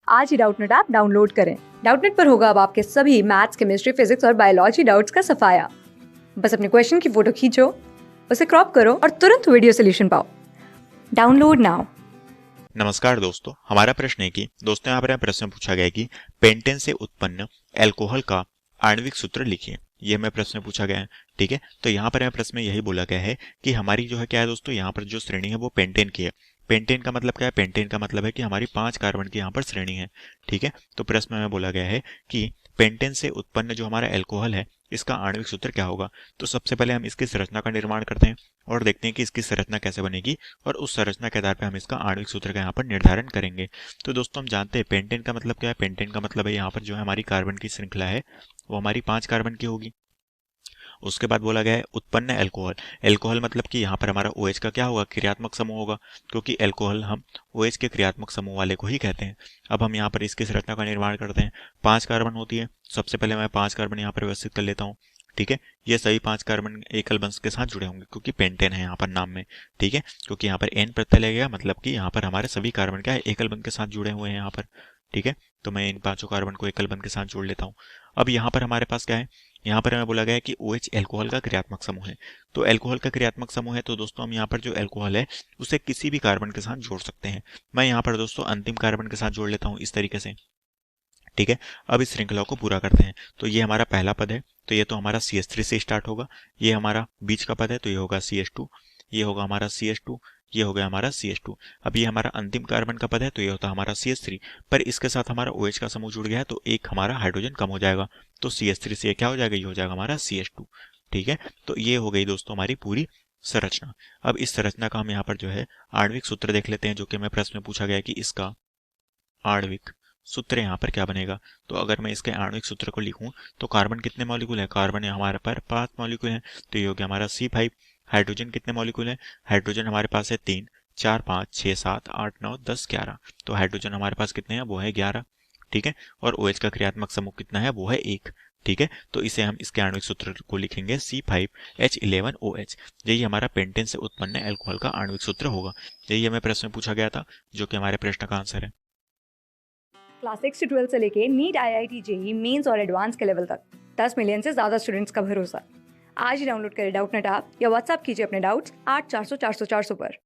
आज ही Doubtnut app download करें। Doubtnut पर होगा अब आपके सभी मैथ्स, केमिस्ट्री, फिजिक्स और बायोलॉजी डाउट्स का सफाया। बस अपने क्वेश्चन की फोटो खींचो, उसे क्रॉप करो और तुरंत वीडियो सोल्यूशन पाओ। Download now. नमस्कार दोस्तों, हमारा प्रश्न है कि दोस्तों यहाँ पर यह प्रश्न पूछा गया है कि पेंटेन से उत्पन्न अल्कोहल का आणविक सूत्र लिखिए। ये हमें प्रश्न पूछा गया है। ठीक है, तो यहाँ पर यह प्रश्न में यही बोला गया है कि हमारी जो है क्या है दोस्तों, यहाँ पर जो श्रेणी है वो पेंटेन की है। पेंटेन का मतलब क्या है? पेंटेन का मतलब है कि हमारी 5 कार्बन की यहाँ पर श्रेणी है। ठीक है, तो प्रश्न में बोला गया है कि पेंटेन से उत्पन्न जो हमारा अल्कोहल है इसका आणविक सूत्र क्या होगा। तो सबसे पहले हम इसकी संरचना का निर्माण करते हैं और देखते हैं कि इसकी संरचना कैसे बनेगी और उस संरचना के आधार पर हम इसका आणविक सूत्र का यहाँ पर निर्धारण करेंगे। तो दोस्तों हम जानते हैं पेंटेन का मतलब क्या है। पेंटेन का मतलब है यहाँ पर जो है हमारी कार्बन की श्रृंखला है वो हमारी 5 कार्बन की होगी। उसके बाद बोला गया है उत्पन्न अल्कोहल। अल्कोहल मतलब कि यहाँ पर हमारा OH का क्या होगा? क्रियात्मक समूह होगा, क्योंकि अल्कोहल हम OH के क्रियात्मक समूह वाले को ही कहते हैं। अब हम यहाँ पर इसकी संरचना का निर्माण करते हैं। 5 कार्बन होती है। सबसे पहले मैं 5 कार्बन यहाँ पर व्यवस्थित कर लेता हूँ। ठीक है, ये सभी 5 कार्बन एकल बंध के साथ जुड़े होंगे क्योंकि पेंटेन है यहाँ पर नाम में। ठीक है, क्योंकि यहाँ पर N प्रत्यय लगेगा, मतलब कि यहाँ पर हमारे सभी कार्बन क्या है? एकल बंध के साथ जुड़े हुए हैं यहाँ पर। ठीक है, तो मैं इन 5 कार्बन को एकल बंध के साथ जोड़ लेता हूँ। अब यहाँ पर हमारे पास क्या है? यहाँ पर हमें बोला गया है कि OH अल्कोहल का क्रियात्मक समूह है। तो अल्कोहल का क्रियात्मक समूह है तो दोस्तों हम यहाँ पर जो अल्कोहल है उसे किसी भी कार्बन के साथ जोड़ सकते हैं। मैं यहाँ पर दोस्तों अंतिम कार्बन के साथ जोड़ लेता हूँ इस तरीके से। ठीक है, अब इस श्रृंखला को पूरा करते हैं। तो ये हमारा पहला पद है, तो ये तो हमारा CH3 से स्टार्ट होगा। ये हमारा बीच का पद है तो ये होगा CH2। ये होगा हमारा CH2। ये हो गया हमारा CH2। अब ये हमारा अंतिम कार्बन का पद है तो ये होता है हमारा CH3। पर इसके साथ हमारा OH का समूह जुड़ गया है तो एक हमारा हाइड्रोजन कम हो जाएगा। तो CH3 से क्या हो जाएगा? ये हो जाएगा हमारा CH2। ठीक है, तो ये हो गई दोस्तों हमारी पूरी संरचना। अब इस संरचना का हम यहाँ पर जो है आणविक सूत्र देख लेते हैं, जो कि हमें प्रश्न में पूछा गया है कि इसका आणविक सूत्र यहाँ पर क्या बनेगा। तो अगर मैं इसके आणविक सूत्र को लिखूं तो कार्बन कितने मॉलिक्यूल है? कार्बन हमारे पास 5 मॉलिक्यूल है, तो ये हो गया हमारा C5। हाइड्रोजन कितने मॉलिक्यूल है? हाइड्रोजन हमारे पास है 3, 4, 5, 6, 7, 8, 9, 10, 11। तो हाइड्रोजन हमारे पास कितने हैं? वो है 11। ठीक है, और OH का क्रियात्मक समूह कितना है? वो है 1। ठीक है, तो इसे हम इसके आणविक सूत्र को लिखेंगे C5H11OH। यही हमारा पेंटेन से उत्पन्न अल्कोहल का आणविक सूत्र होगा। यही हमें प्रश्न में पूछा गया था, जो कि हमारे प्रश्न का आंसर है। क्लास 6 से 12 से लेके नीट, IIT, JEE मेंस और एडवांस के लेवल तक 10 मिलियन से ज्यादा स्टूडेंट्स का भरोसा। आज ही डाउनलोड करें डाउटनेट ऐप या व्हाट्सएप कीजिए अपने डाउट्स 8400 400 400 पर।